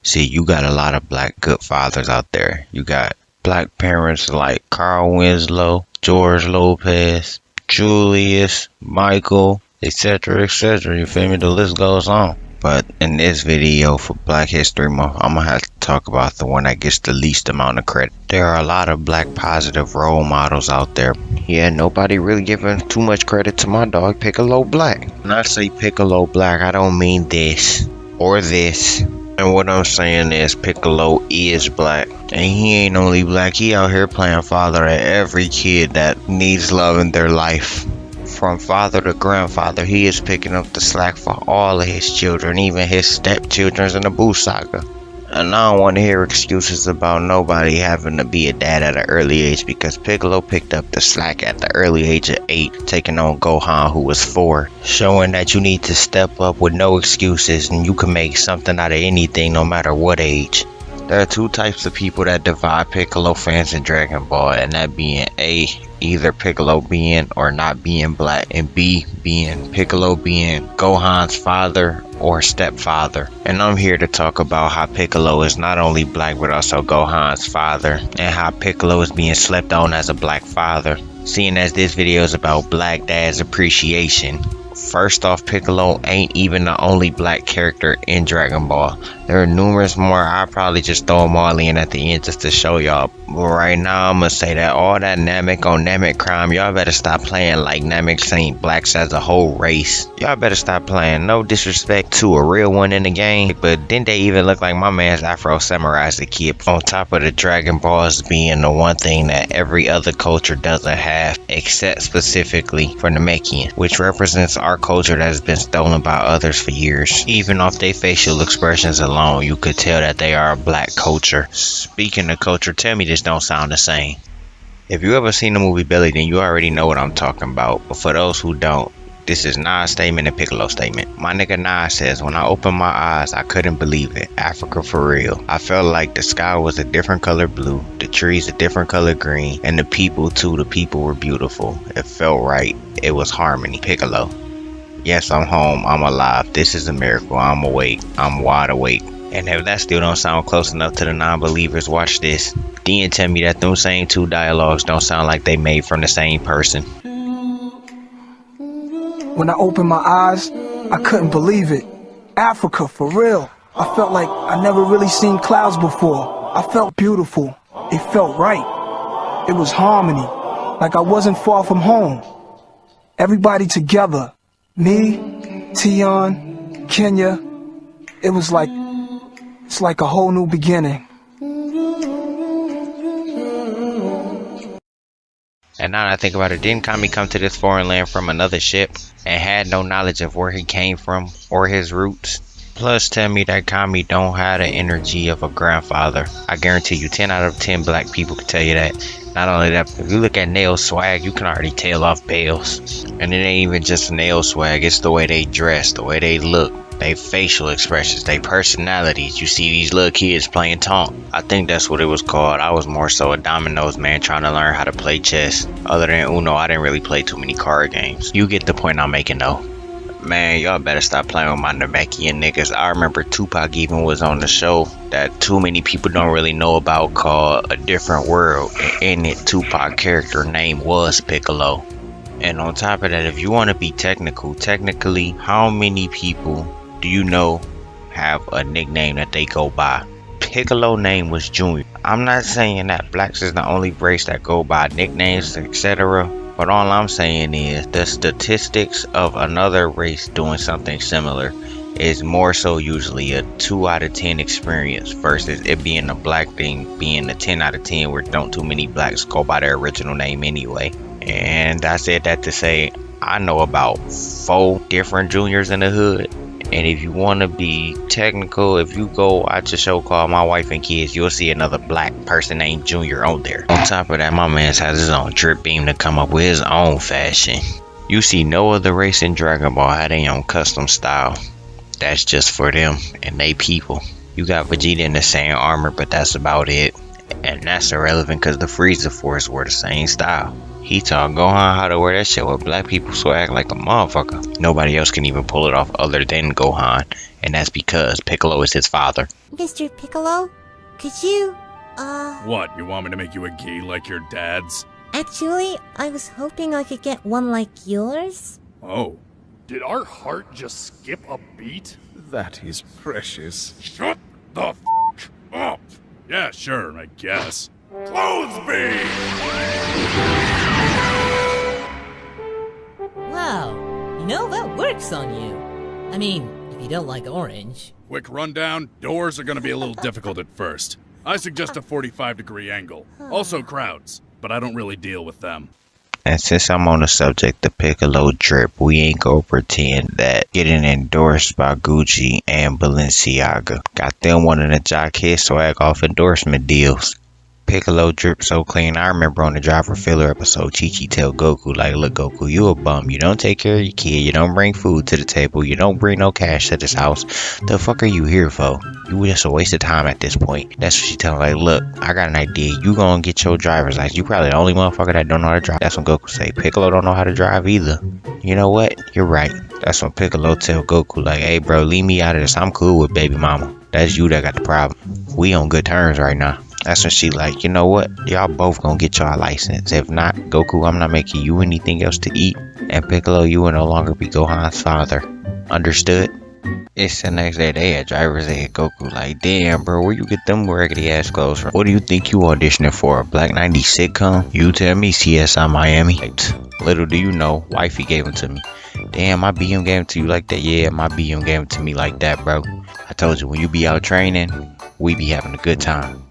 See, you got a lot of black good fathers out there. You got black parents like Carl Winslow, George Lopez, Julius, Michael, etc., etc. You feel me? The list goes on. But in this video for Black History Month, I'm gonna have to talk about the one that gets the least amount of credit. There are a lot of black positive role models out there. Yeah, nobody really giving too much credit to my dog Piccolo Black. When I say Piccolo Black, I don't mean this or this. And what I'm saying is Piccolo is black. And he ain't only black, he out here playing father to every kid that needs love in their life. From father to grandfather, he is picking up the slack for all of his children, even his stepchildren in the Boo saga. And I don't want to hear excuses about nobody having to be a dad at an early age, because Piccolo picked up the slack at the early age of 8, taking on Gohan, who was 4, showing that you need to step up with no excuses and you can make something out of anything no matter what age. There are two types of people that divide Piccolo fans in Dragon Ball, and that being A, either Piccolo being or not being black, and B, being Piccolo being Gohan's father or stepfather. And I'm here to talk about how Piccolo is not only black but also Gohan's father, and how Piccolo is being slept on as a black father. Seeing as this video is about black dads appreciation, first off, Piccolo ain't even the only black character in Dragon Ball. There are numerous more. I'll probably just throw them all in at the end just to show y'all. But right now, I'm gonna say that all that Namek on Namek crime, y'all better stop playing like Namek ain't blacks as a whole race. Y'all better stop playing. No disrespect to a real one in the game, but didn't they even look like my man's Afro Samurai as a kid? On top of the Dragon Balls being the one thing that every other culture doesn't have, except specifically for Namekians, which represents our culture that has been stolen by others for years. Even off their facial expressions alone, you could tell that they are a black culture. Speaking of culture, tell me this don't sound the same. If you ever seen the movie Belly, then you already know what I'm talking about. But for those who don't, this is Nas' statement and Piccolo's statement. My nigga Nas says, when I opened my eyes, I couldn't believe it. Africa for real. I felt like the sky was a different color blue, the trees a different color green, and the people too, the people were beautiful. It felt right. It was harmony. Piccolo. Yes, I'm home. I'm alive. This is a miracle. I'm awake. I'm wide awake. And if that still don't sound close enough to the non-believers, watch this. Then tell me that them same two dialogues don't sound like they made from the same person. When I opened my eyes, I couldn't believe it. Africa, for real. I felt like I never really seen clouds before. I felt beautiful. It felt right. It was harmony. Like I wasn't far from home. Everybody together. Me, Tion, Kenya. It was like, it's like a whole new beginning. And now that I think about it, didn't Kami come to this foreign land from another ship and had no knowledge of where he came from or his roots? Plus, tell me that Kami don't have the energy of a grandfather. I guarantee you 10 out of 10 black people can tell you that. Not only that, if you look at Nail swag, you can already tell off Bales. And it ain't even just Nail swag, it's the way they dress, the way they look, they facial expressions, they personalities. You see these little kids playing Tonk. I think that's what it was called. I was more so a dominoes man trying to learn how to play chess. Other than Uno, I didn't really play too many card games. You get the point I'm making though. Man, y'all better stop playing with my Namekian niggas. I remember Tupac even was on the show that too many people don't really know about called A Different World. And in it, Tupac character name was Piccolo. And on top of that, if you want to be technically, how many people do you know have a nickname that they go by? Piccolo name was Junior. I'm not saying that blacks is the only race that go by nicknames, etc. But all I'm saying is the statistics of another race doing something similar is more so usually a 2 out of 10 experience versus it being a black thing being a 10 out of 10 where don't too many blacks go by their original name anyway. And I said that to say I know about 4 different juniors in the hood. And if you want to be technical, if you go watch a show called My Wife and Kids, you'll see another black person named Junior on there. On top of that, my man has his own drip beam to come up with his own fashion. You see no other race in Dragon Ball had their own custom style. That's just for them and they people. You got Vegeta in the same armor, but that's about it. And that's irrelevant because the Frieza Force were the same style. He taught Gohan how to wear that shit with black people swag like a motherfucker. Nobody else can even pull it off other than Gohan, and that's because Piccolo is his father. Mr. Piccolo, could you, What, you want me to make you a gi like your dad's? Actually, I was hoping I could get one like yours. Oh. Did our heart just skip a beat? That is precious. Shut the f*** up! Yeah, sure, I guess. Clothes me! Wow, you know, that works on you. I mean, if you don't like orange. Quick rundown, doors are gonna be a little difficult at first. I suggest a 45-degree angle. Also crowds, but I don't really deal with them. And since I'm on the subject of Piccolo drip, we ain't gonna pretend that getting endorsed by Gucci and Balenciaga got them wanting to jock his swag off endorsement deals. Piccolo drip so clean, I remember on the Driver Filler episode, Chi-Chi tell Goku, like, look Goku, you a bum, you don't take care of your kid, you don't bring food to the table, you don't bring no cash to this house, the fuck are you here for? You just a waste of time at this point. That's what she tell him, like, look, I got an idea, you gonna get your driver's license, you probably the only motherfucker that don't know how to drive. That's when Goku say, Piccolo don't know how to drive either. You know what, you're right. That's when Piccolo tell Goku, like, hey bro, leave me out of this, I'm cool with baby mama. That's you that got the problem. We on good terms right now. That's when she like, you know what? Y'all both gonna get y'all license. If not, Goku, I'm not making you anything else to eat. And Piccolo, you will no longer be Gohan's father. Understood? It's the next day, they at Driver's Ed. Goku like, damn bro, where you get them raggedy ass clothes from? What do you think you auditioning for? A Black 90s sitcom? You tell me, CSI Miami. Like, little do you know, wifey gave them to me. Damn, my BM gave them to you like that? Yeah, my BM gave them to me like that, bro. I told you, when you be out training, we be having a good time.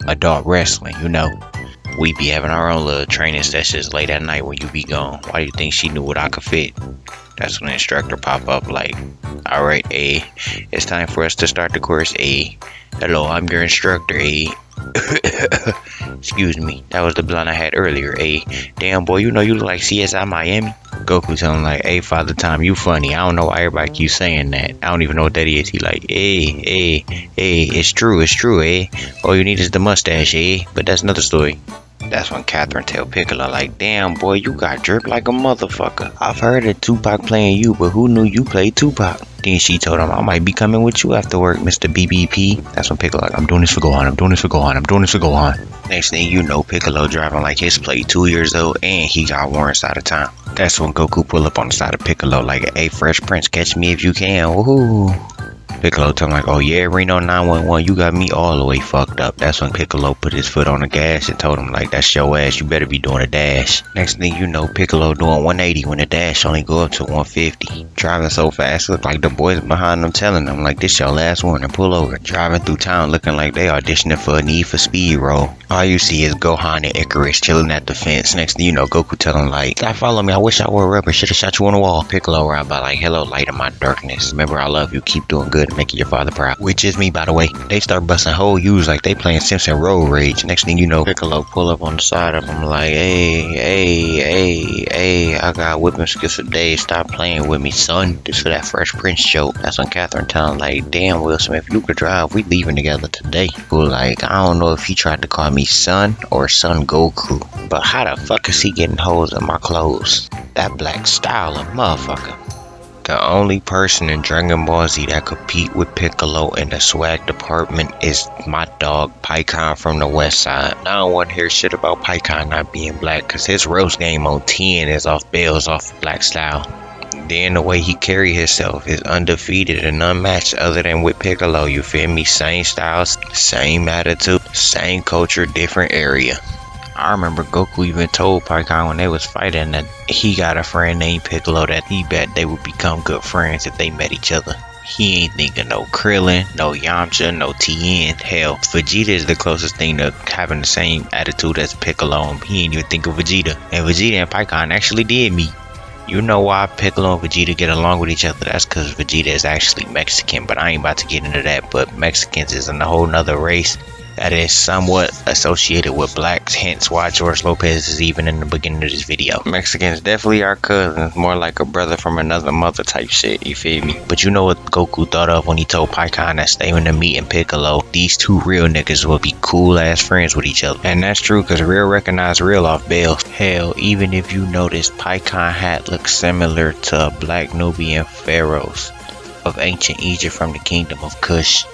Adult wrestling, you know. We be having our own little training sessions late at night when you be gone. Why do you think she knew what I could fit? That's when the instructor pop up like, alright, A, it's time for us to start the course, A. Hello, I'm your instructor, A. Excuse me, that was the blonde I had earlier, A. Damn boy, you know you look like CSI Miami. Goku tell him like, hey Father Time, you funny. I don't know why everybody keeps saying that. I don't even know what that is. He like, hey, it's true, eh? All you need is the mustache, eh? But that's another story. That's when Catherine tell Piccolo like, damn boy, you got drip like a motherfucker. I've heard of Tupac playing you, but who knew you played Tupac? Then she told him, I might be coming with you after work, Mr. BBP. That's when Piccolo like, I'm doing this for Gohan, I'm doing this for Gohan, I'm doing this for Gohan. Next thing you know, Piccolo driving like his plate 2 years old and he got warrants out of town. That's when Goku pull up on the side of Piccolo like, hey Fresh Prince, catch me if you can. Woohoo. Piccolo told him like, oh yeah, Reno 911, you got me all the way fucked up. That's when Piccolo put his foot on the gas and told him like, that's your ass, you better be doing a dash. Next thing you know, Piccolo doing 180 when the dash only go up to 150. Driving so fast, look like the boys behind them telling them like, this your last warning, pull over. Driving through town looking like they auditioning for a Need for Speed role. All you see is Gohan and Icarus chilling at the fence. Next thing you know, Goku telling like, stop following me, I wish I wore rubber, should've shot you on the wall. Piccolo around by like, hello light of my darkness. Remember I love you, keep doing good, making your father proud. Which is me, by the way. They start busting whole U's like they playing Simpson Road Rage. Next thing you know, Piccolo pull up on the side of him like, hey, I got whipping skills for days. Stop playing with me, son. This for that Fresh Prince joke. That's when Catherine tell him like, damn Will Smith, if you could drive, we leaving together today. But like, I don't know if he tried to call me son or son Goku. But how the fuck is he getting holes in my clothes? That black style of motherfucker. The only person in Dragon Ball Z that compete with Piccolo in the swag department is my dog Pikkon from the west side. I don't want to hear shit about Pikkon not being black, cause his roast game on 10 is off bells off black style. Then the way he carry himself is undefeated and unmatched other than with Piccolo, you feel me? Same styles, same attitude, same culture, different area. I remember Goku even told Pikkon when they was fighting that he got a friend named Piccolo that he bet they would become good friends if they met each other. He ain't thinking no Krillin, no Yamcha, no Tien. Hell, Vegeta is the closest thing to having the same attitude as Piccolo, and he ain't even think of Vegeta. And Vegeta and Pikkon actually did meet. You know why Piccolo and Vegeta get along with each other? That's because Vegeta is actually Mexican, but I ain't about to get into that. But Mexicans is in a whole nother race. that is somewhat associated with blacks, hence why George Lopez is even in the beginning of this video. Mexicans definitely are cousins, more like a brother from another mother type shit, you feel me? But you know what Goku thought of when he told Pikkon that stay in the meat and Piccolo, these two real niggas will be cool ass friends with each other. And that's true, cause real recognize real off bail. Hell, even if you notice, Pikkon hat looks similar to black Nubian pharaohs of ancient Egypt from the kingdom of Kush.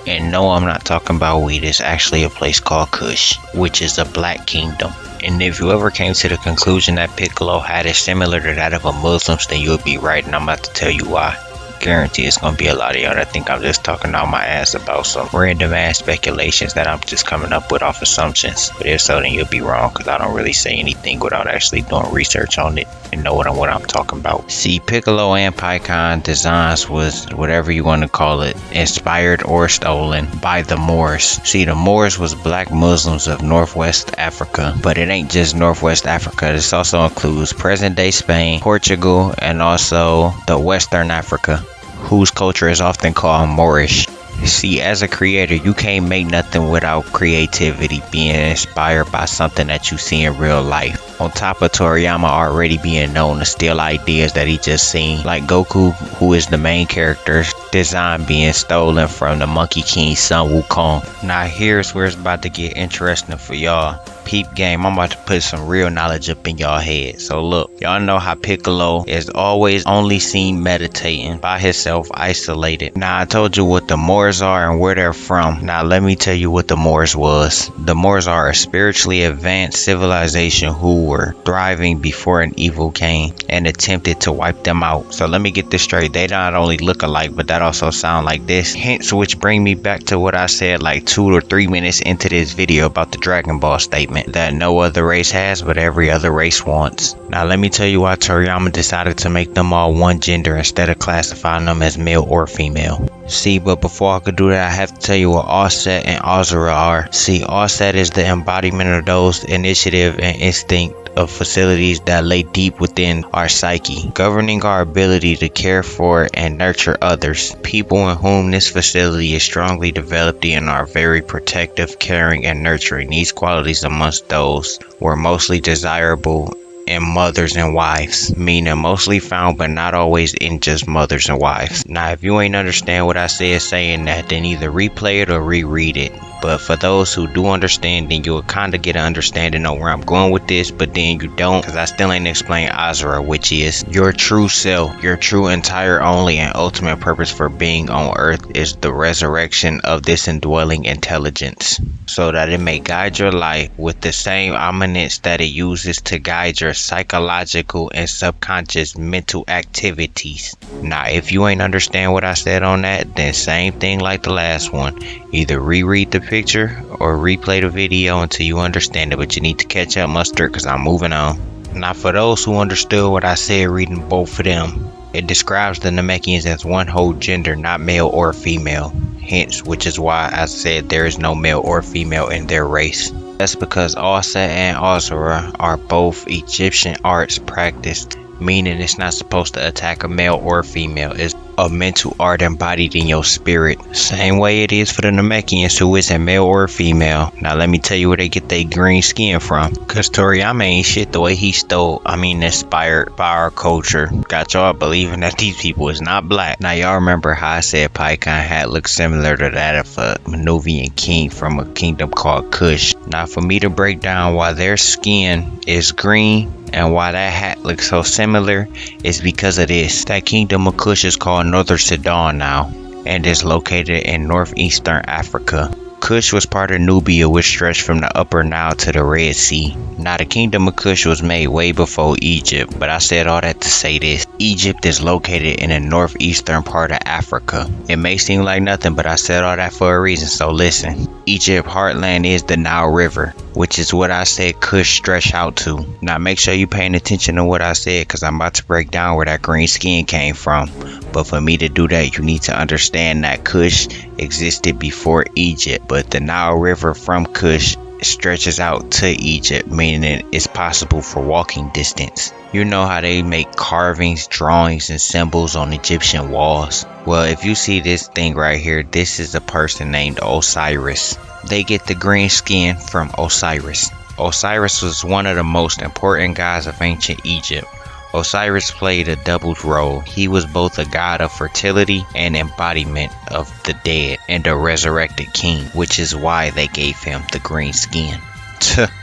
And no, I'm not talking about weed, it's actually a place called Kush, which is a black kingdom. And if you ever came to the conclusion that Piccolo hat is similar to that of a Muslim, then you would be right, and I'm about to tell you why. Guarantee it's gonna be a lot of y'all that think I'm just talking out my ass about some random ass speculations that I'm just coming up with off assumptions. But if so, then you'll be wrong, because I don't really say anything without actually doing research on it and know what I'm talking about. See, Piccolo and Pikkon designs was, whatever you want to call it, inspired or stolen by the Moors. See, the Moors was black Muslims of Northwest Africa, but it ain't just Northwest Africa. This also includes present day Spain, Portugal, and also the Western Africa, whose culture is often called Moorish. See, as a creator, you can't make nothing without creativity being inspired by something that you see in real life. On top of Toriyama already being known to steal ideas that he just seen, like Goku, who is the main character's design being stolen from the Monkey King's son Wukong. Now here's where it's about to get interesting for y'all. Peep game, I'm about to put some real knowledge up in y'all head. So look, y'all know how Piccolo is always only seen meditating by himself, isolated. Now I told you what the Moors are and where they're from. Now let me tell you what the Moors was. The Moors are a spiritually advanced civilization who were thriving before an evil came and attempted to wipe them out. So let me get this straight, they not only look alike, but that also sound like this. Hence, which bring me back to what I said like 2 or 3 minutes into this video about the Dragonball statement that no other race has but every other race wants. Now let me tell you why Toriyama decided to make them all one gender instead of classifying them as male or female. See, but before I could do that, I have to tell you what Offset and Azura are. See, Offset is the embodiment of those initiative and instinct of facilities that lay deep within our psyche, governing our ability to care for and nurture others. People in whom this facility is strongly developed in are very protective, caring, and nurturing. These qualities amongst those were mostly desirable in mothers and wives, meaning mostly found but not always in just mothers and wives. Now if you ain't understand what I said saying that, then either replay it or reread it. But for those who do understand, then you'll kind of get an understanding on where I'm going with this, but then you don't, because I still ain't explained Azura, which is your true self, your true entire only and ultimate purpose for being on earth is the resurrection of this indwelling intelligence, so that it may guide your life with the same omniscience that it uses to guide your psychological and subconscious mental activities. Now if you ain't understand what I said on that, then same thing like the last one, either reread the picture or replay the video until you understand it, but you need to catch up, mustard, because I'm moving on. Now for those who understood what I said reading both of them, it describes the Namekians as one whole gender, not male or female, hence which is why I said there is no male or female in their race. That's because Offset and Azura are both Egyptian arts practiced, meaning it's not supposed to attack a male or female. It's a mental art embodied in your spirit, same way it is for the Namekians, who isn't male or female. Now let me tell you where they get their green skin from, cause Toriyama ain't shit the way he inspired by our culture, got y'all believing that these people is not black. Now y'all remember how I said Pikkon hat looks similar to that of a Nubian king from a kingdom called Kush. Now for me to break down why their skin is green and why that hat looks so similar is because of this. That kingdom of Kush is called Northern Sudan now, and is located in northeastern Africa. Kush was part of Nubia, which stretched from the Upper Nile to the Red Sea. Now the kingdom of Kush was made way before Egypt, but I said all that to say this. Egypt is located in the northeastern part of Africa. It may seem like nothing, but I said all that for a reason, so listen. Egypt heartland is the Nile River, which is what I said Kush stretch out to. Now make sure you paying attention to what I said, because I'm about to break down where that green skin came from. But for me to do that, you need to understand that Kush existed before Egypt, but the Nile River from Kush stretches out to Egypt, meaning it's possible for walking distance. You know how they make carvings, drawings, and symbols on Egyptian walls? Well, if you see this thing right here, this is a person named Osiris. They get the green skin from Osiris. Osiris was one of the most important gods of ancient Egypt. Osiris played a double role. He was both a god of fertility and embodiment of the dead and a resurrected king, which is why they gave him the green skin.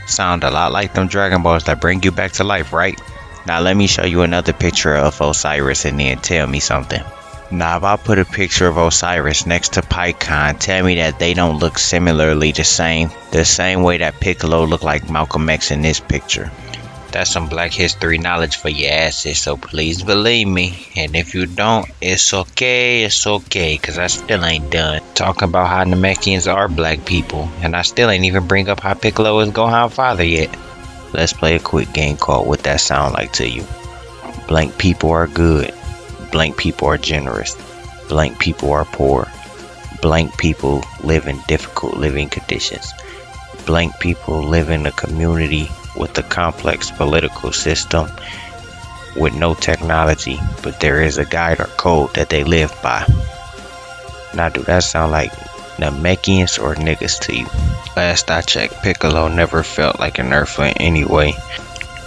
Sound a lot like them Dragon Balls that bring you back to life, right? Now let me show you another picture of Osiris and then tell me something. Now if I put a picture of Osiris next to Pikkon, tell me that they don't look similarly the same way that Piccolo looked like Malcolm X in this picture. That's some Black history knowledge for your asses, so please believe me. And if you don't, it's okay, cause I still ain't done talking about how Namekians are black people, and I still ain't even bring up how Piccolo is Gohan's father yet. Let's play a quick game called What That Sound Like to You. Blank people are good. Blank people are generous. Blank people are poor. Blank people live in difficult living conditions. Blank people live in a community with a complex political system with no technology, but there is a guide or code that they live by. Now, do that sound like Namekians or niggas to you? Last I checked, Piccolo never felt like an Earthling anyway,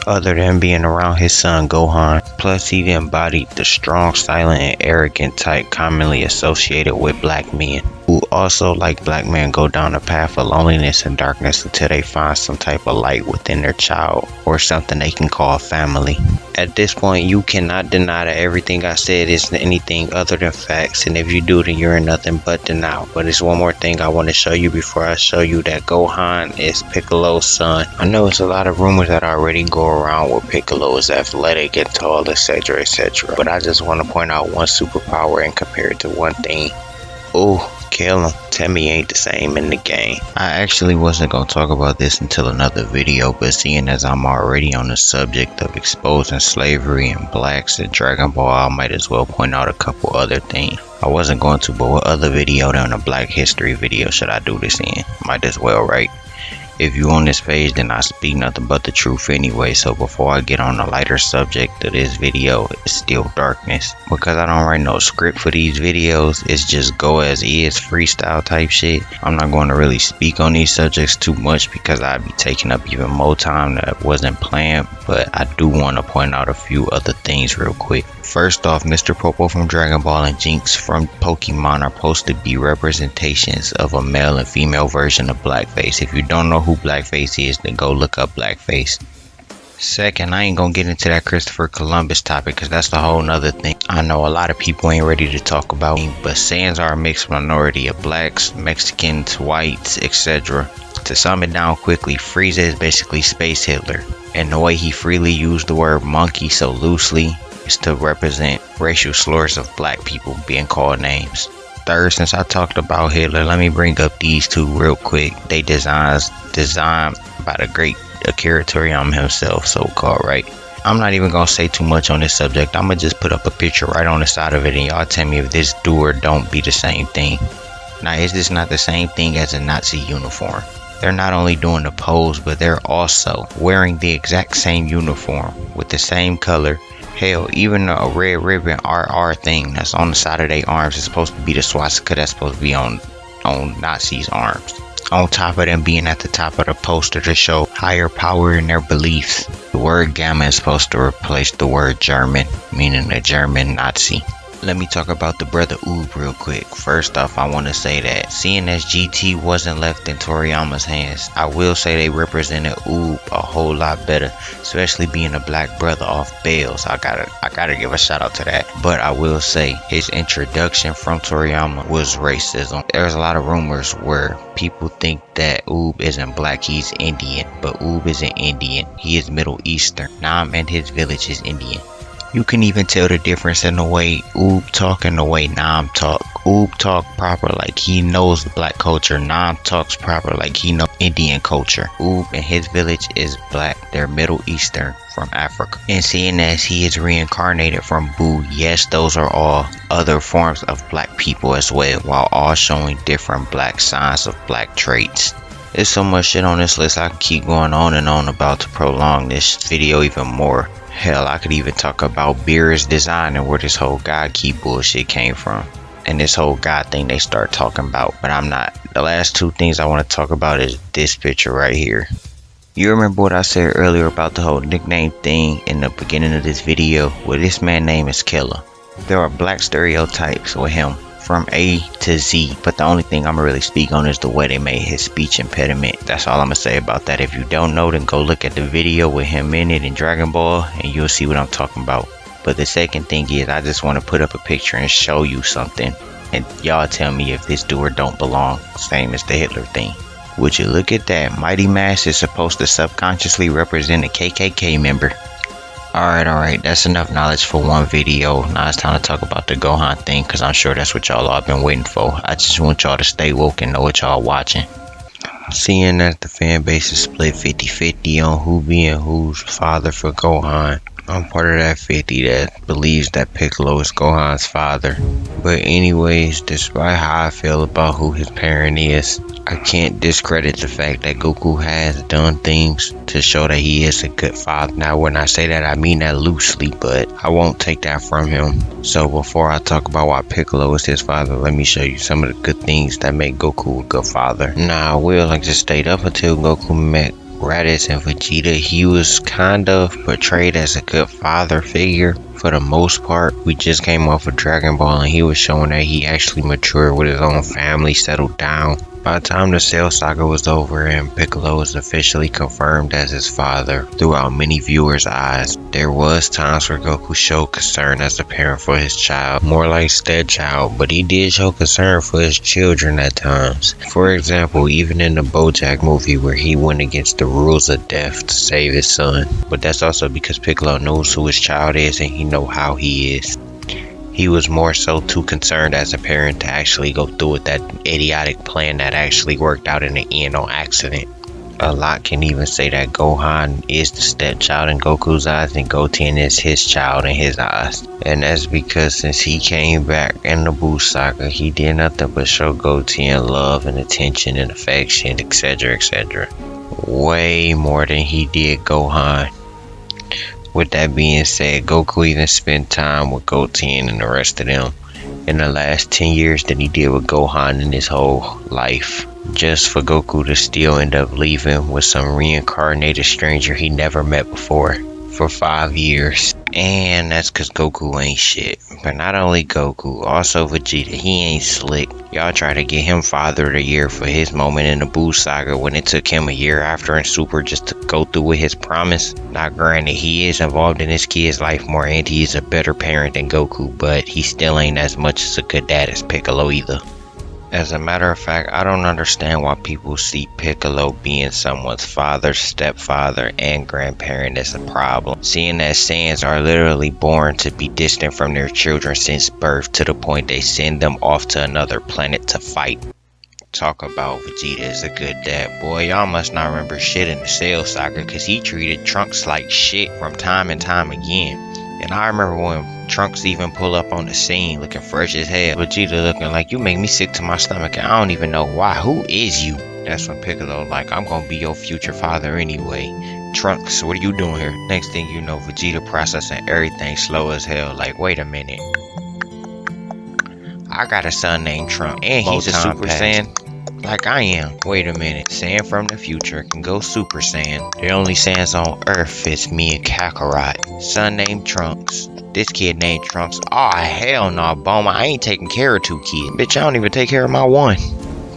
other than being around his son Gohan. Plus, he embodied the strong, silent, and arrogant type commonly associated with black men, who also, like black men, go down a path of loneliness and darkness until they find some type of light within their child or something they can call family. At this point, you cannot deny that everything I said is anything other than facts, and if you do, then you're in nothing but denial. But there's one more thing I want to show you before I show you that Gohan is Piccolo's son. I know it's a lot of rumors that already go around where Piccolo is athletic and tall, etc., etc., but I just want to point out one superpower and compare it to one thing. Oh, kill him. Tell me he ain't the same in the game. I actually wasn't going to talk about this until another video, but seeing as I'm already on the subject of exposing slavery and blacks in Dragon Ball, I might as well point out a couple other things. I wasn't going to, but what other video than a black history video should I do this in? Might as well, right? If you on this page, then I speak nothing but the truth anyway. So before I get on the lighter subject of this video, it's still darkness. Because I don't write no script for these videos, it's just go as is, freestyle type shit. I'm not going to really speak on these subjects too much because I'd be taking up even more time that wasn't planned. But I do want to point out a few other things real quick. First off, Mr. Popo from Dragon Ball and Jinx from Pokemon are supposed to be representations of a male and female version of blackface. If you don't know who blackface is, then go look up blackface. Second, I ain't gonna get into that Christopher Columbus topic because that's a whole nother thing. I know a lot of people ain't ready to talk about him, but Saiyans are a mixed minority of blacks, Mexicans, whites, etc. To sum it down quickly, Frieza is basically Space Hitler, and the way he freely used the word monkey so loosely is to represent racial slurs of black people being called names. Third, since I talked about Hitler, let me bring up these two real quick. They designed by the great Akira Toriyama himself, so-called, right? I'm not even gonna say too much on this subject. I'm gonna just put up a picture right on the side of it and y'all tell me if this do or don't be the same thing. Now, is this not the same thing as a Nazi uniform? They're not only doing the pose, but they're also wearing the exact same uniform with the same color. Hell, even a red ribbon RR thing that's on the side of their arms is supposed to be the swastika that's supposed to be on Nazis' arms. On top of them being at the top of the poster to show higher power in their beliefs. The word gamma is supposed to replace the word German, meaning a German Nazi. Let me talk about the brother Oob real quick. First off, I want to say that seeing as GT wasn't left in Toriyama's hands, I will say they represented Oob a whole lot better, especially being a black brother off Bells. I gotta give a shout out to that. But I will say his introduction from Toriyama was racism. There's a lot of rumors where people think that Oob isn't black, he's Indian, but Oob isn't Indian. He is Middle Eastern. Nam and his village is Indian. You can even tell the difference in the way Oob talk and the way Nam talk. Oob talk proper like he knows the black culture. Nam talks proper like he knows Indian culture. Oob and his village is black. They're Middle Eastern from Africa. And seeing as he is reincarnated from Boo, yes, those are all other forms of black people as well, while all showing different black signs of black traits. There's so much shit on this list I can keep going on and on about to prolong this video even more. Hell, I could even talk about Beer's design and where this whole God Key bullshit came from. And this whole God thing they start talking about, but I'm not. The last two things I want to talk about is this picture right here. You remember what I said earlier about the whole nickname thing in the beginning of this video? Well, this man's name is Killer. There are black stereotypes with him from A to Z, but the only thing I'm gonna really speak on is the way they made his speech impediment. That's all I'm gonna say about that. If you don't know, then go look at the video with him in it in Dragon Ball and you'll see what I'm talking about. But the second thing is, I just want to put up a picture and show you something, and y'all tell me if this do or don't belong. Same as the Hitler thing. Would you look at that? Mighty Mass is supposed to subconsciously represent a KKK member. Alright, that's enough knowledge for one video. Now it's time to talk about the Gohan thing, because I'm sure that's what y'all all been waiting for. I just want y'all to stay woke and know what y'all watching. Seeing that the fan base is split 50-50 on who being who's father for Gohan, I'm part of that 50 that believes that Piccolo is Gohan's father. But anyways, despite how I feel about who his parent is, I can't discredit the fact that Goku has done things to show that he is a good father. Now when I say that, I mean that loosely, but I won't take that from him. So before I talk about why Piccolo is his father, let me show you some of the good things that make Goku a good father. Now I will like to state, up until Goku met Raditz and Vegeta, he was kind of portrayed as a good father figure for the most part. We just came off of Dragon Ball and he was showing that he actually matured with his own family, settled down. By the time the Cell Saga was over and Piccolo was officially confirmed as his father throughout many viewers' eyes, there was times where Goku showed concern as a parent for his child, more like stepchild, but he did show concern for his children at times. For example, even in the BoJack movie where he went against the rules of death to save his son. But that's also because Piccolo knows who his child is and he knows how he is. He was more so too concerned as a parent to actually go through with that idiotic plan that actually worked out in the end on accident. A lot can even say that Gohan is the stepchild in Goku's eyes and Goten is his child in his eyes. And that's because since he came back in the Buu Saga, he did nothing but show Goten love and attention and affection, etc, etc. Way more than he did Gohan. With that being said, Goku even spent time with Goten and the rest of them in the last 10 years than he did with Gohan in his whole life. Just for Goku to still end up leaving with some reincarnated stranger he never met before for 5 years. And that's cause Goku ain't shit. But not only Goku, also Vegeta, he ain't slick. Y'all try to get him Father of the Year for his moment in the Buu Saga when it took him a year after in Super just to go through with his promise. Now granted, he is involved in his kid's life more and he is a better parent than Goku, but he still ain't as much as a good dad as Piccolo either. As a matter of fact, I don't understand why people see Piccolo being someone's father, stepfather, and grandparent as a problem, seeing that Saiyans are literally born to be distant from their children since birth to the point they send them off to another planet to fight. Talk about Vegeta as a good dad. Boy, y'all must not remember shit in the Cell Saga because he treated Trunks like shit from time and time again. And I remember when Trunks even pull up on the scene looking fresh as hell, Vegeta looking like, you make me sick to my stomach and I don't even know why. Who is you? That's when Piccolo like, I'm gonna be your future father anyway. Trunks, what are you doing here? Next thing you know, Vegeta processing everything slow as hell. Like, wait a minute. I got a son named Trunks and he's a Super Saiyan like I am. Wait a minute, Saiyan from the future can go Super Saiyan. The only Saiyans on Earth is me and Kakarot. Son named Trunks. This kid named Trunks. Aw, hell no, Boma. I ain't taking care of 2 kids. Bitch, I don't even take care of my one.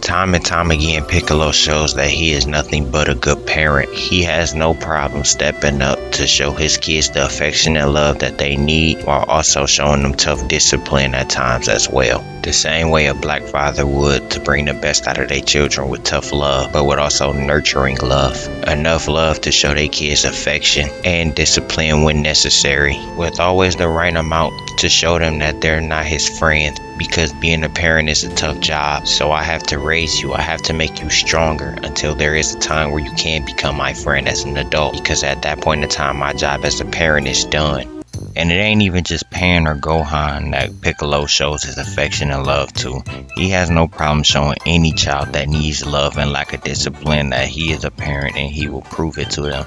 Time and time again, Piccolo shows that he is nothing but a good parent. He has no problem stepping up to show his kids the affection and love that they need, while also showing them tough discipline at times as well. The same way a black father would to bring the best out of their children with tough love, but with also nurturing love. Enough love to show their kids affection and discipline when necessary, with always the right amount to show them that they're not his friends. Because being a parent is a tough job, so I have to raise you, I have to make you stronger until there is a time where you can become my friend as an adult, because at that point in time my job as a parent is done. And it ain't even just Pan or Gohan that Piccolo shows his affection and love to. He has no problem showing any child that needs love and lack of discipline that he is a parent and he will prove it to them.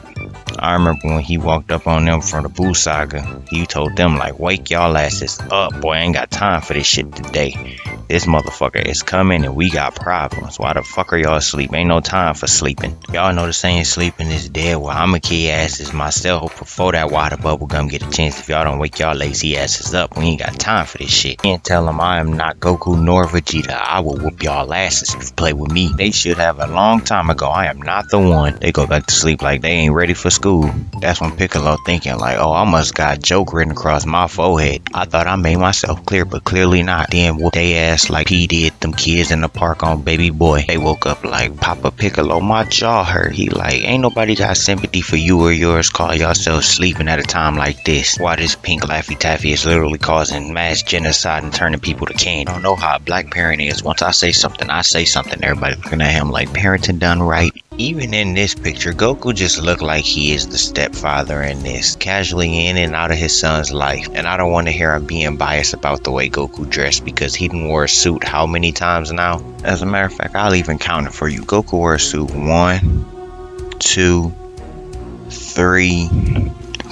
I remember when he walked up on them from the Buu saga, he told them like, wake y'all asses up, boy, I ain't got time for this shit today. This motherfucker is coming and we got problems. Why the fuck are y'all asleep? Ain't no time for sleeping. Y'all know the saying sleeping is dead. Well, I'ma kill asses myself before that water bubble gum get a chance. If y'all don't wake y'all lazy asses up, we ain't got time for this shit. Can't tell them I am not Goku nor Vegeta. I will whoop y'all asses if you play with me. They should have a long time ago. I am not the one. They go back to sleep like they ain't ready for school. That's when Piccolo thinking like, oh, I must got joke written across my forehead. I thought I made myself clear, but clearly not. Then whoop they ass like he did them kids in the park on Baby Boy. They woke up like, Papa Piccolo, my jaw hurt. He like, ain't nobody got sympathy for you or yours. Call yourselves sleeping at a time like this. Why this pink Laffy Taffy is literally causing mass genocide and turning people to cane. I don't know how a black parent is. Once I say something, I say something. Everybody looking at him like parenting done right. Even in this picture, Goku just looked like he is the stepfather in this, casually in and out of his son's life. And I don't want to hear him being biased about the way Goku dressed because he done wore a suit how many times now? As a matter of fact, I'll even count it for you. Goku wore a suit 1, 2, 3,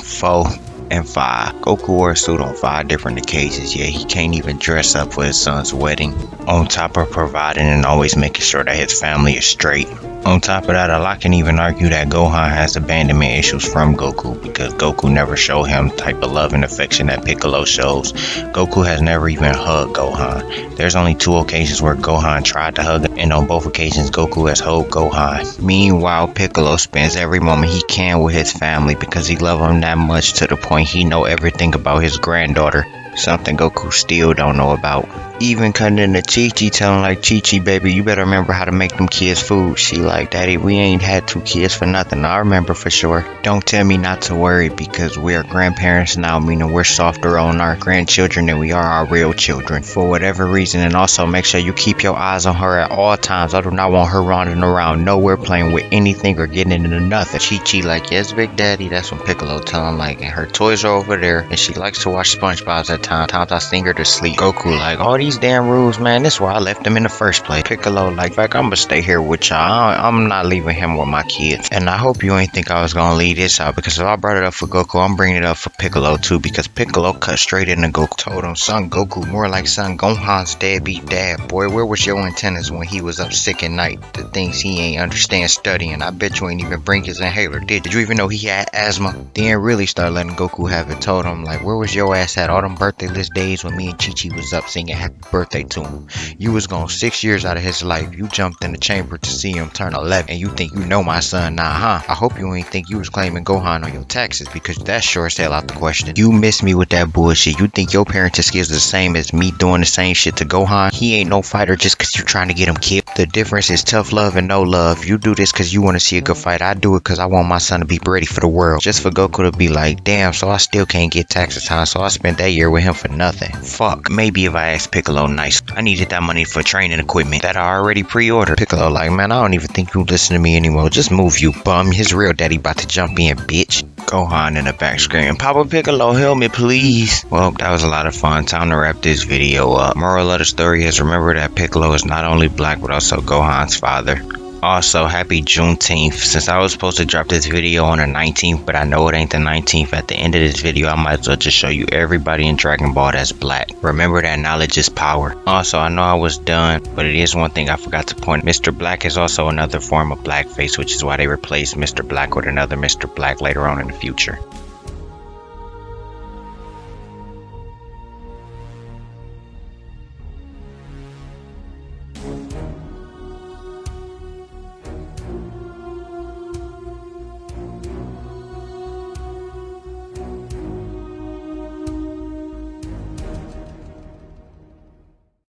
4, and 5. Goku wore a suit on 5 different occasions, yet he can't even dress up for his son's wedding. On top of providing and always making sure that his family is straight. On top of that, a lot can even argue that Gohan has abandonment issues from Goku because Goku never showed him the type of love and affection that Piccolo shows. Goku has never even hugged Gohan. There's only 2 occasions where Gohan tried to hug him, and on both occasions Goku has hugged Gohan. Meanwhile, Piccolo spends every moment he can with his family because he loves him that much to the point he know everything about his granddaughter. Something Goku still don't know about. Even cutting into Chi-Chi, telling like, Chi-Chi, baby, you better remember how to make them kids food. She like, Daddy, we ain't had 2 kids for nothing. I remember for sure. Don't tell me not to worry because we are grandparents now, meaning we're softer on our grandchildren than we are our real children. For whatever reason, and also make sure you keep your eyes on her at all times. I do not want her running around nowhere playing with anything or getting into nothing. Chi-Chi like, yes, Big Daddy. That's when Piccolo tell him like, and her toys are over there, and she likes to watch SpongeBob at times. Sometimes I sing her to sleep. Goku like, all these damn rules, man, this is why I left him in the first place. Piccolo like, fact, I'm gonna stay here with y'all. I'm not leaving him with my kids. And I hope you ain't think I was gonna leave this out because if I brought it up for Goku, I'm bringing it up for Piccolo too because Piccolo cut straight into Goku. Told him, son Goku, more like son Gohan's deadbeat dad. Boy, where was your antennas when he was up sick at night? The things he ain't understand studying. I bet you ain't even bring his inhaler, did you even know he had asthma? Then really start letting Goku have it. Told him like, where was your ass at all them birthday list days when me and Chi-Chi was up singing happy birthday to him? You was gone 6 years out of his life. You jumped in the chamber to see him turn 11 and you think you know my son now, huh? I hope you ain't think you was claiming Gohan on your taxes because that's sure as hell out the question. You miss me with that bullshit. You think your parenting skills the same as me doing the same shit to Gohan? He ain't no fighter just cause you trying to get him killed. The difference is tough love and no love. You do this cause you want to see a good fight. I do it cause I want my son to be ready for the world. Just for Goku to be like, damn, so I still can't get taxes, huh? So I spent that year with him for nothing. Fuck. Maybe if I asked Piccolo nice, I needed that money for training equipment that I already pre-ordered. Piccolo like, man, I don't even think you listen to me anymore. Just move, you bum. His real daddy about to jump in, bitch. Gohan in the back screaming, Papa Piccolo, help me, please. Well, that was a lot of fun. Time to wrap this video up. Moral of the story is remember that Piccolo is not only black, but also Gohan's father. Also, happy Juneteenth. Since I was supposed to drop this video on the 19th, but I know it ain't the 19th, at the end of this video, I might as well just show you everybody in Dragon Ball that's black. Remember that knowledge is power. Also, I know I was done, but it is one thing I forgot to point. Mr. Black is also another form of blackface, which is why they replaced Mr. Black with another Mr. Black later on in the future.